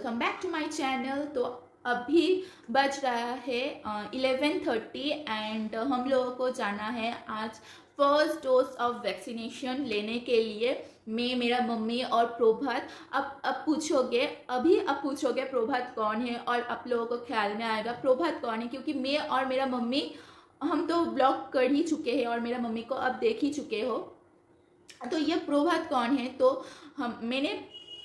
Welcome back to my channel. तो अभी बज रहा है 11:30 एंड हम लोगों को जाना है आज फर्स्ट डोज ऑफ वैक्सीनेशन लेने के लिए। मैं, मेरा मम्मी और प्रभात। अब पूछोगे प्रभात कौन है, और आप लोगों को ख्याल में आएगा प्रभात कौन है, क्योंकि मैं और मेरा मम्मी हम तो ब्लॉग कर ही चुके हैं और मेरा मम्मी को अब देख ही चुके हो। तो ये प्रभात कौन है, तो मैंने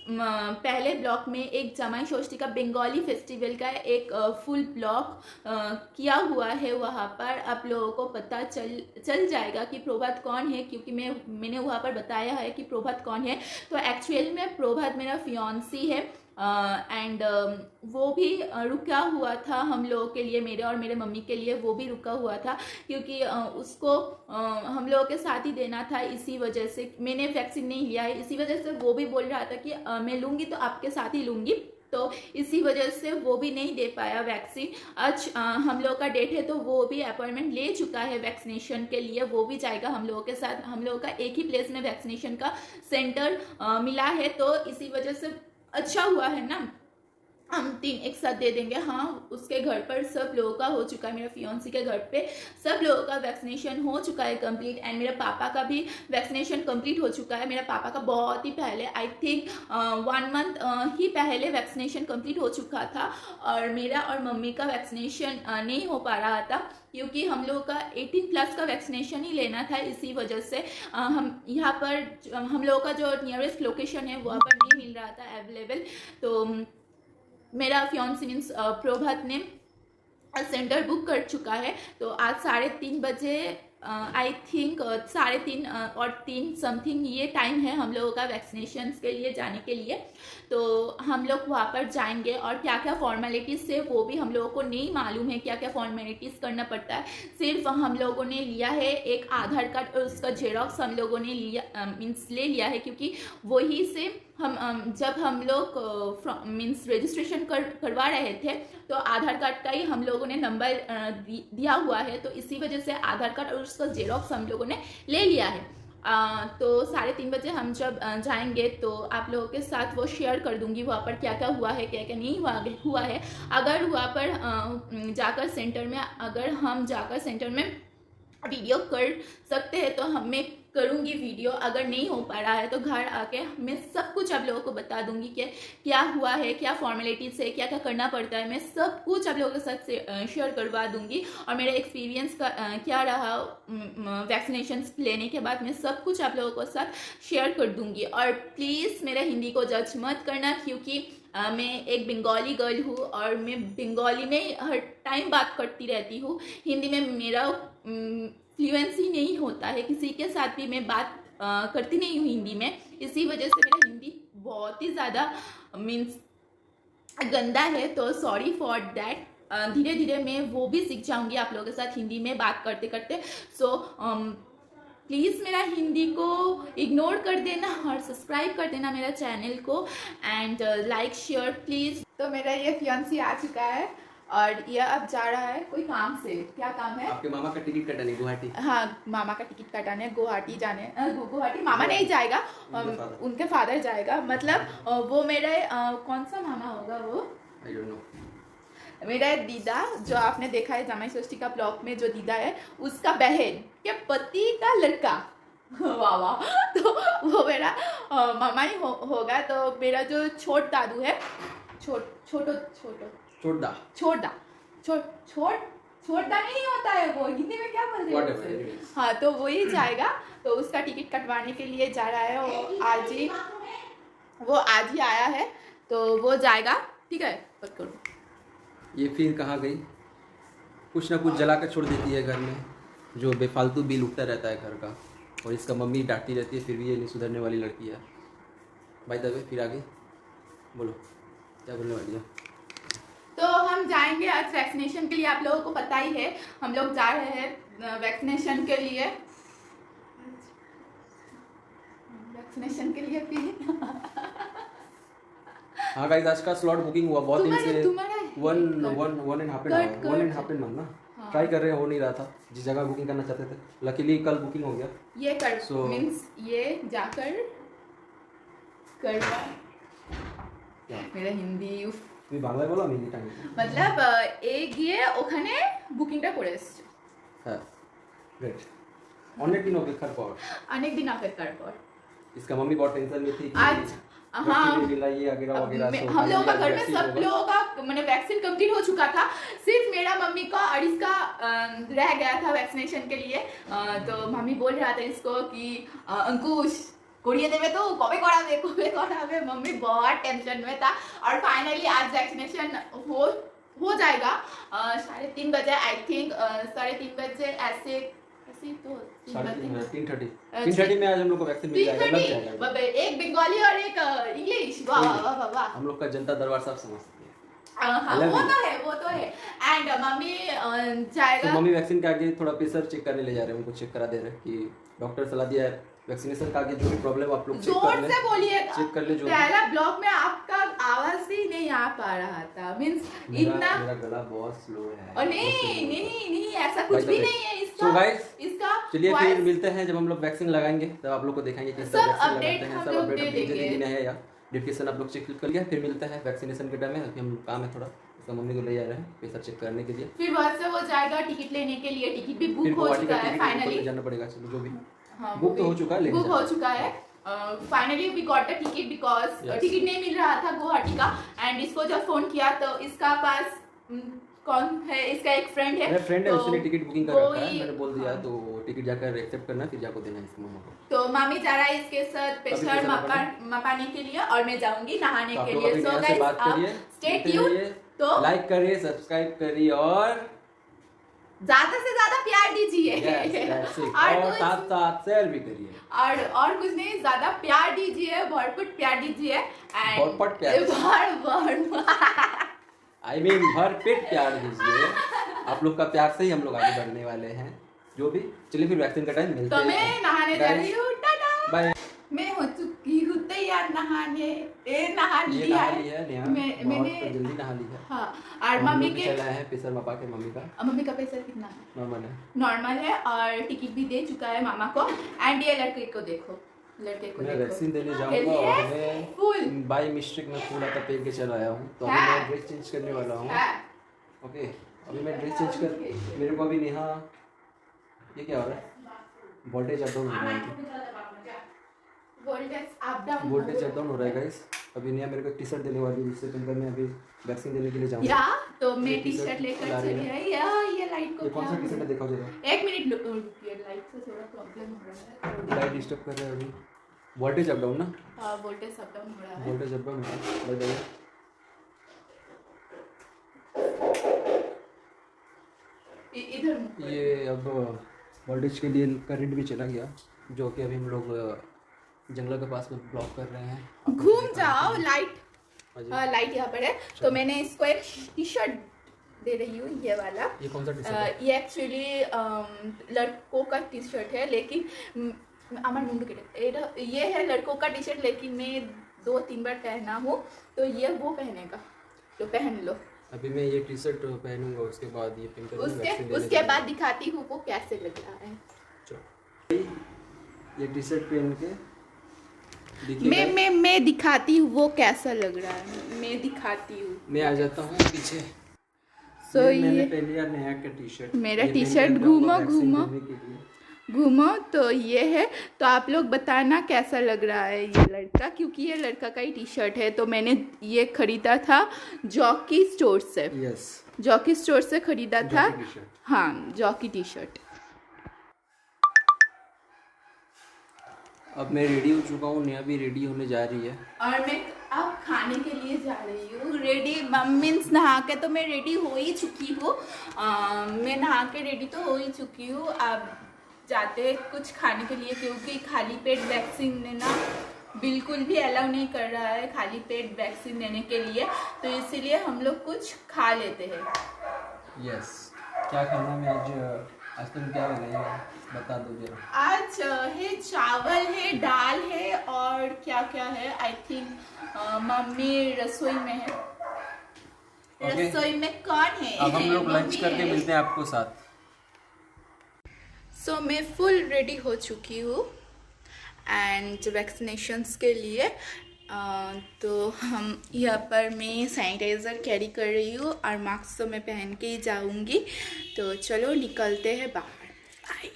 पहले ब्लॉग में एक जमाई षष्ठी का बंगाली फेस्टिवल का एक फुल ब्लॉग किया हुआ है। वहाँ पर आप लोगों को पता चल जाएगा कि प्रभात कौन है, क्योंकि मैंने वहाँ पर बताया है कि प्रभात कौन है। तो एक्चुअल में प्रभात मेरा फियांसी है एंड वो भी रुका हुआ था हम लोगों के लिए, मेरे और मेरे मम्मी के लिए वो भी रुका हुआ था, क्योंकि उसको हम लोगों के साथ ही देना था। इसी वजह से मैंने वैक्सीन नहीं लिया है, इसी वजह से वो भी बोल रहा था कि मैं लूँगी तो आपके साथ ही लूँगी, तो इसी वजह से वो भी नहीं दे पाया वैक्सीन। आज हम लोगों का डेट है तो वो भी अपॉइंटमेंट ले चुका है वैक्सीनेशन के लिए, वो भी जाएगा हम लोगों के साथ। हम लोगों का एक ही प्लेस में वैक्सीनेशन का सेंटर मिला है, तो इसी वजह से अच्छा हुआ है ना, हम 3 एक साथ दे देंगे। हाँ, उसके घर पर सब लोगों का हो चुका है, मेरा फियांसी के घर पे सब लोगों का वैक्सीनेशन हो चुका है कंप्लीट, एंड मेरे पापा का भी वैक्सीनेशन कंप्लीट हो चुका है। मेरा पापा का बहुत ही पहले, आई थिंक 1 मंथ ही पहले वैक्सीनेशन कंप्लीट हो चुका था, और मेरा और मम्मी का वैक्सीनेशन नहीं हो पा रहा था, क्योंकि हम लोगों का 18+ का वैक्सीनेशन ही लेना था। इसी वजह से हम यहाँ पर हम लोगों का जो नियरेस्ट लोकेशन है वहाँ पर नहीं मिल रहा था अवेलेबल। तो मेरा फियांसी मीन्स प्रभात ने सेंटर बुक कर चुका है। तो आज 3:30 बजे आई थिंक 3:30 और 3 समथिंग ये टाइम है हम लोगों का वैक्सीनेशन के लिए जाने के लिए। तो हम लोग वहाँ पर जाएंगे, और क्या क्या फॉर्मेलिटीज़ है वो भी हम लोगों को नहीं मालूम है, क्या क्या फॉर्मेलिटीज़ करना पड़ता है। सिर्फ हम लोगों ने लिया है एक आधार कार्ड और उसका जेरॉक्स हम लोगों ने लिया मीन्स ले लिया है, क्योंकि वही से हम जब हम लोग मीन्स रजिस्ट्रेशन करवा रहे थे तो आधार कार्ड का ही हम लोगों ने नंबर दिया हुआ है, तो इसी वजह से आधार कार्ड और उसका जेरॉक्स हम लोगों ने ले लिया है। तो 3:30 बजे हम जब जाएंगे तो आप लोगों के साथ वो शेयर कर दूंगी वहाँ पर क्या क्या हुआ है, क्या क्या नहीं हुआ है। अगर वहाँ पर जाकर सेंटर में, अगर हम जाकर सेंटर में वीडियो कर सकते हैं तो मैं करूँगी वीडियो। अगर नहीं हो पा रहा है तो घर आके मैं सब कुछ आप लोगों को बता दूंगी कि क्या हुआ है, क्या फॉर्मेलिटीज़ है, क्या क्या करना पड़ता है। मैं सब कुछ आप लोगों के साथ शेयर करवा दूंगी, और मेरा एक्सपीरियंस का क्या रहा वैक्सीनेशन लेने के बाद, मैं सब कुछ आप लोगों के साथ शेयर कर दूंगी। और प्लीज़ मेरा हिंदी को जज मत करना, क्योंकि मैं एक बंगाली गर्ल हूँ और मैं बंगाली में हर टाइम बात करती रहती हूँ। हिंदी में मेरा फ्लुएंसी नहीं होता है, किसी के साथ भी मैं बात करती नहीं हूँ हिंदी में। इसी वजह से मेरा हिंदी बहुत ही ज़्यादा मीन्स गंदा है, तो सॉरी फॉर दैट। धीरे धीरे मैं वो भी सीख जाऊँगी आप लोगों के साथ हिंदी में बात करते करते। सो प्लीज़ मेरा हिंदी को इग्नोर कर देना और सब्सक्राइब कर देना मेरा चैनल को, एंड लाइक शेयर प्लीज़। तो मेरा ये फियांसी आ चुका है और ये अब जा रहा है कोई काम से। क्या काम है? आपके मामा का टिकट कटाने गुवाहाटी। हाँ, मामा का टिकट कटाने गुवाहाटी जाने। गुवाहाटी मामा नहीं जाएगा, उनके फादर जाएगा। मतलब वो मेरे कौन सा मामा होगा वो, आई डोंट नो। मेरा दीदा जो आपने देखा है जमाई षष्ठी का ब्लॉग में, जो दीदा है उसका बहन के पति का लड़का। वाह वाह। तो वो मेरा मामा ही होगा। तो मेरा जो छोट दादू है, छोटा नहीं होता है वो, हिंदी में क्या बोलते हैं? हाँ, तो वो ही जाएगा। तो उसका टिकट कटवाने के लिए जा रहा है वो आज ही आया है, तो वो जाएगा। ठीक है, बात करो। ये फिर कहाँ गई? कुछ ना कुछ जला कर छोड़ देती है घर में, जो बेफालतू बिल उठता रहता है घर का, और इसका मम्मी डांटती रहती है, फिर भी ये नहीं सुधरने वाली लड़की है। भाई दबे फिर आगे बोलो क्या बोलने वाली है। तो हम जाएंगे आज वैक्सीनेशन के लिए, आप लोगों को पता ही है हम लोग जा रहे हैं वैक्सीनेशन के लिए। हाँ गाइस, आज का स्लॉट बुकिंग हुआ बहुत दिन से, 1.5 मंथ ना ट्राई कर रहे हैं, हो नहीं रहा था। जिस जगह बुकिंग करना चाहते थे, लकीली कल बुकिंग हो गया। ये कर मींस ये जाकर करवा मेरा हिंदी उफ। তুমি বাংলায় বলো আমি হিন্দি টাইম मतलब এ গিয়ে ওখানে বুকিংটা করে এসছে। হ্যাঁ ग्रेट অনেক দিন অপেক্ষার পর অনেক দিন অপেক্ষার পর इसका मम्मी बहुत टेंशन में थी कि आज हाँ दिलाई वगैरह वगैरह हम लोगों का घर में सब लोगों का मैंने वैक्सीन कंप्लीट हो चुका था, सिर्फ मेरा मम्मी का और इसका रह गया था वैक्सीनेशन के लिए। तो मम्मी बोल रहा था इसको कि अंकुश করিয়ে দেবে তো কবে করাবে मम्मी बहुत टेंशन में था और फाइनली आज वैक्सीनेशन हो जाएगा 3:30 बजे आई थिंक 3:30 बजे ऐसे तो 3:30 में आज हम लोग को वैक्सीन मिल जाएगा लग जाएगा एक बंगाली और एक इंग्लिश वाह वाह वाह वाह हम लोग का जनता दरबार साहब समझते हैं हाँ वो तो है एंड मम्मी जाएगा तो मम्मी वैक्सीन के आगे थोड़ा प्रेशर चेक करने ले जा रहे हैं उनको चेक करा दे रहे हैं कि डॉक्टर सलाह दिया है वैक्सीनेशन का आगे जो भी प्रॉब्लम आप लोग चेक कर जोर से बोलिए चेक कर ले जो पहला ब्लॉग में आपका आवाज ही नहीं आ पा रहा था मींस इतना मेरा गला बहुत स्लो है और नहीं ऐसा कुछ भी नहीं है इसका So guys, इसका चलिए फिर मिलते हैं जब हम लोग वैक्सीन लगाएंगे तब आप लोग को दिखाएंगे किस तरह वैक्सीन लगाते हैं सब अपडेट देंगे है या डिस्क्रिप्शन आप लोग चेक कर लिया फिर मिलते हैं वैक्सीनेशन के टाइम में अभी हम काम है थोड़ा इसका मम्मी को ले जा रहे हैं प्रेशर चेक करने के लिए फिर वहां से वो जाएगा टिकट लेने के लिए टिकट भी बुक हो चुका है फाइनली जाना पड़ेगा चलो जो भी हाँ बुक तो हो चुका है बुक हो चुका है finally we got the ticket because ticket नहीं मिल रहा था गुवाहाटी का एंड इसको जब फोन किया तो इसका पास कौन है इसका एक फ्रेंड है मेरा फ्रेंड है उसने टिकट बुकिंग कर रखा है मैंने बोल दिया तो टिकट जाकर एक्सेप्ट करना फिर जाकर देना इसको मम्मा को तो मामी जा रहा है इसके साथ प्रेशर मपाने के लिए और मैं जाऊंगी नहाने के लिए सो गाइस आप स्टे ट्यून तो लाइक करिए सब्सक्राइब करिए और ज्यादा से ज्यादा प्यार दीजिए और साथ साथ शेयर भी करिए और कुछ नहीं ज्यादा प्यार दीजिए भरपूर प्यार दीजिए भरपूर प्यार आई मीन भर पेट प्यार दीजिए आप लोग का प्यार से ही हम लोग आगे बढ़ने वाले हैं जो भी चलिए फिर वैक्सीन का टाइम मिलते हैं तो मैं नहाने जा रही हूँ टाटा बाय मैं हो चुकी हूँ तैयार नहाने नहा लिया है मैंने जल्दी नहा ली है हाँ और मम्मी के चला है प्रेशर मापा के मम्मी का प्रेशर कितना है नॉर्मल है और टिकट भी दे चुका है मामा को एंड ये लड़के को देखो मैं वैक्सीन देने जाऊंगा और मैं बाय मिस्टेक में फूल आता पहन के चला आया हूँ तो अभी मैं ड्रेस चेंज करने वाला हूँ ओके अभी मैं ड्रेस चेंज कर मेरे को अभी नेहा ये क्या हो रहा है वोल्टेज अप डाउन हो रहा है वोल्टेज अप डाउन हो रहा है गाइस अभी नेहा मेरे को टी शर्ट देने वाली है जिससे तुमको मैं अभी वैक्सीन देने के लिए जाऊंगा या तो मैं टी शर्ट लेकर चली आई या ये लाइट को कौन सा टी शर्ट है दिखाओ जरा एक मिनट रुकिए लाइट से थोड़ा प्रॉब्लम हो रहा है लाइट डिस्टर्ब कर रहा है अभी वोल्टेज अप डाउन ना हां वोल्टेज अप डाउन हो रहा है वोल्टेज अप डाउन बताइए इधर ये अब वोल्टेज के लिए करंट भी चला गया जो कि अभी हम लोग जंगल के पास में ब्लॉक कर रहे हैं घूम जाओ लाइट यहाँ पर है तो मैंने इसको एक टी शर्ट दे रही हूँ ये वाला ये कौन सा टी शर्ट ये एक्चुअली लड़कों का टी शर्ट है लेकिन আমার মুন্ডু কেটে ये है लड़कों का टी शर्ट लेकिन मैं 2-3 बार पहना हूँ तो ये वो पहनेगा तो पहन लो अभी मैं ये टी शर्ट पहनूंगा उसके बाद ये पिंक उसके बाद दिखाती हूँ वो कैसे लग रहा है ये टी शर्ट पहन के मैं दिखाती हूँ वो कैसा लग रहा है मैं दिखाती हूँ मैं आ जाता हूँ पीछे मैंने पहन लिया नया का टी शर्ट मेरा टी शर्ट घूमो तो ये है तो आप लोग बताना कैसा लग रहा है ये लड़का क्योंकि ये लड़का का ही टी शर्ट है तो मैंने ये खरीदा था जॉकी स्टोर से जॉकी स्टोर से खरीदा था हाँ जॉकी टी शर्ट अब मैं रेडी हो चुका हूँ नेहा भी रेडी होने जा रही है और मैं अब खाने के लिए जा रही हूँ रेडी मीन्स नहा के तो मैं रेडी हो ही चुकी हूँ मैं नहा के रेडी तो हो ही चुकी हूँ अब जाते कुछ खाने के लिए क्योंकि खाली पेट वैक्सीन लेना बिल्कुल भी अलाउ नहीं कर रहा है खाली पेट वैक्सीन लेने के लिए तो इसीलिए हम लोग कुछ खा लेते हैं यस क्या खाना में आज तुम क्या बनाई बता दो जरा आज है चावल है दाल है और क्या क्या है आई थिंक मम्मी रसोई में है रसोई में कौन है अब हम लोग लंच करके मिलते हैं आपको साथ सो मैं फुल रेडी हो चुकी हूँ एंड वैक्सीनेशंस के लिए तो हम यहाँ पर मैं सैनिटाइज़र कैरी कर रही हूँ और मास्क तो मैं पहन के ही जाऊँगी। तो चलो निकलते हैं बाहर। बाय।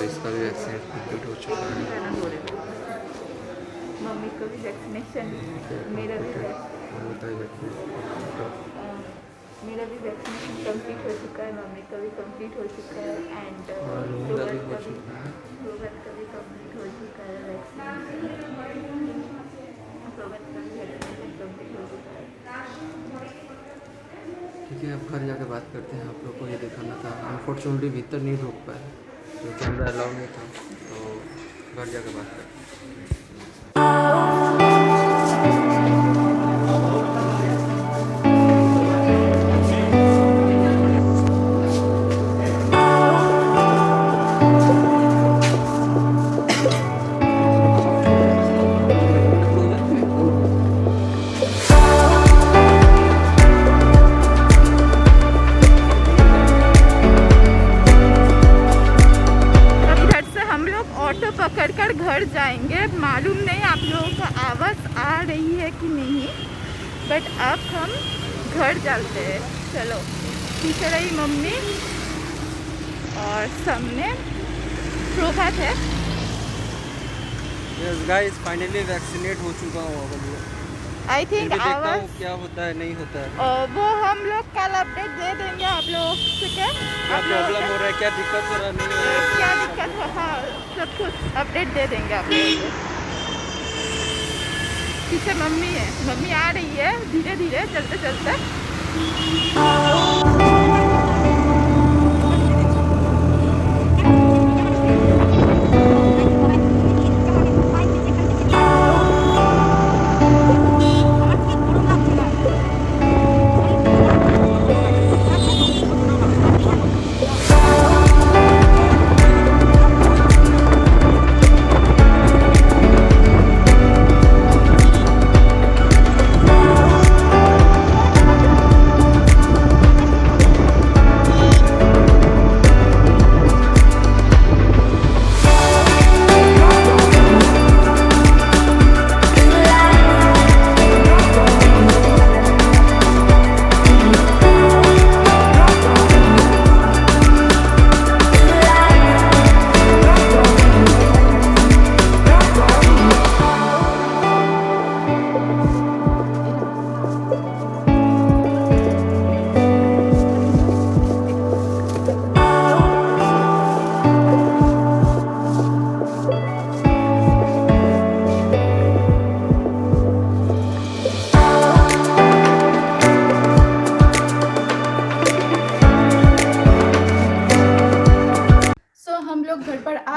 इसका भी वैक्सीन कंप्लीट हो चुका है। मम्मी को भी वैक्सीनेशन, मेरा भी वैक्सीनेशन कंप्लीट हो चुका है, मम्मी का भी कंप्लीट हो चुका है एंड रोहन का भी कंप्लीट हो चुका है वैक्सीनेशन। ठीक है, अब घर जाके बात करते हैं। आप लोग को ये दिखाना था, अनफॉर्चुनेटली भीतर नहीं रोक पाए क्योंकि कैमरा अलाउ नहीं था, तो घर जाके बात करते हैं। पकड़कर घर जाएंगे। मालूम नहीं आप लोगों को आवाज़ आ रही है कि नहीं, बट अब हम घर चलते हैं। चलो, पीछे रही मम्मी और सामने प्रभात है। यस गाइस, फाइनली वैक्सीनेट हो चुका हूँ। अब आई थिंक आवाज़ क्या होता है नहीं होता है वो हम लोग कल अपडेट दे देंगे आप लोगों से। क्या प्रॉब्लम हो रहा है, क्या दिक्कत हो रहा है, नहीं हो रहा है, क्या दिक्कत हो, हाँ सब कुछ अपडेट दे देंगे आप लोगों को। पीछे मम्मी है, मम्मी आ रही है धीरे धीरे चलते चलते।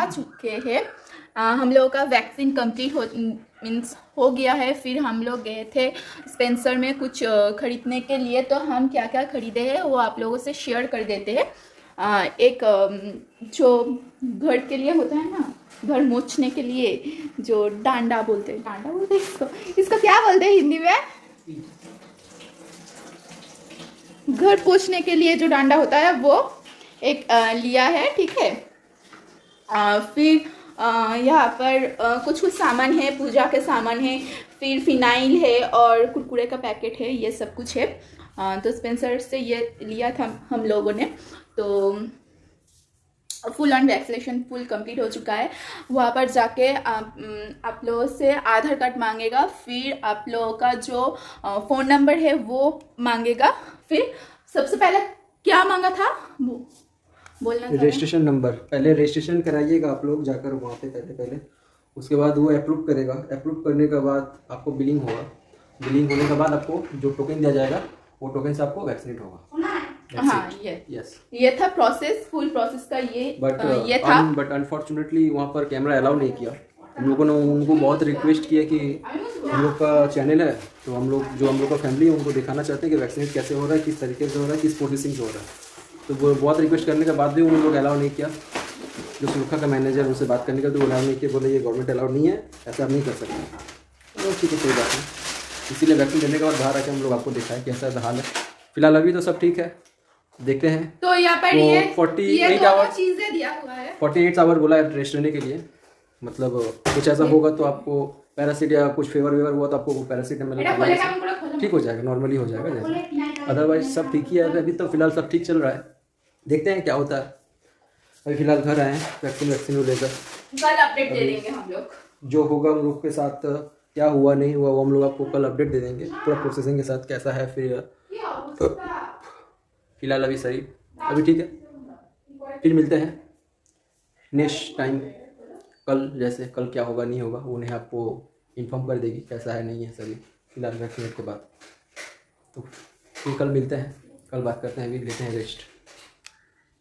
चुके हैं। हम लोगों का वैक्सीन कंप्लीट हो गया है। फिर हम लोग गए थे स्पेंसर में कुछ ख़रीदने के लिए। तो हम क्या क्या ख़रीदे हैं वो आप लोगों से शेयर कर देते हैं। एक जो घर के लिए होता है ना, घर मोचने के लिए जो डांडा बोलते हैं इसको क्या बोलते हैं हिंदी में? घर पोंछने के लिए जो डांडा होता है वो एक लिया है, ठीक है। फिर यहाँ पर कुछ कुछ सामान है, पूजा के सामान है, फिर फिनाइल है और कुरकुरे का पैकेट है, ये सब कुछ है। तो स्पेंसर से ये लिया था हम लोगों ने। तो full on vaccination full complete हो चुका है। वहाँ पर जाके आप लोगों से आधार कार्ड मांगेगा, फिर आप लोगों का जो फ़ोन नंबर है वो मांगेगा। फिर सबसे पहले क्या मांगा था वो बोलना था। रजिस्ट्रेशन नंबर, पहले रजिस्ट्रेशन कराइएगा आप लोग जाकर वहाँ पे पहले। उसके बाद वो अप्रूव करेगा। अप्रूव करने के बाद आपको बिलिंग होगा। बिलिंग होने के बाद आपको जो टोकन दिया जाएगा वो टोकन से आपको वैक्सीनेट होगा। हाँ, ये था प्रोसेस, फुल प्रोसेस का ये था। बट अनफॉर्चुनेटली वहाँ पर कैमरा अलाउ नहीं किया। हम लोगों ने उनको बहुत रिक्वेस्ट किया कि हम लोग का चैनल है तो हम लोग का फैमिली है उनको दिखाना चाहते हैं कि वैक्सीनेट कैसे हो रहा है, किस तरीके से हो रहा है, किस प्रोसेसिंग से हो रहा है। तो वो बहुत रिक्वेस्ट करने के बाद भी उन लोग अलाउ नहीं किया। जो सुरक्षा का मैनेजर उनसे बात करने का तो अलाउ नहीं किया, बोले ये गवर्नमेंट अलाउ नहीं है, ऐसा आप नहीं कर सकते। तो ठीक है, कोई बात नहीं। इसीलिए वैक्सीन देने के बाद बाहर आके हम लोग आपको दिखाएं कि ऐसा हाल है। फिलहाल अभी तो सब ठीक है, देखते हैं। तो यहाँ पर तो ये 48 आवर चीजें दिया हुआ है। 48 आवर बोला है रेस्ट रहने के लिए। मतलब कुछ ऐसा होगा तो आपको पैरासिट या कुछ फेवर हुआ तो आपको पैरासिटामोल ठीक हो जाएगा, नॉर्मली हो जाएगा जैसे। अदरवाइज सब ठीक ही है। अभी तो फिलहाल सब ठीक चल रहा है, देखते हैं क्या होता है। अभी फिलहाल घर आए हैं वैक्सीन लेकर। कल अपडेट दे देंगे हम लोग, जो होगा हम लोग के साथ, क्या हुआ नहीं हुआ वो हम लोग आपको कल अपडेट दे देंगे पूरा प्रोसेसिंग के साथ कैसा है। फिलहाल अभी सही, अभी ठीक है। फिर मिलते हैं नेक्स्ट टाइम, कल जैसे कल क्या होगा नहीं होगा वो उन्हें आपको इन्फॉर्म कर देगी कैसा है नहीं है सभी। फिलहाल वैक्सीनेट के बाद तो फिर कल मिलते हैं, कल बात करते हैं। अभी लेते हैं रेस्ट।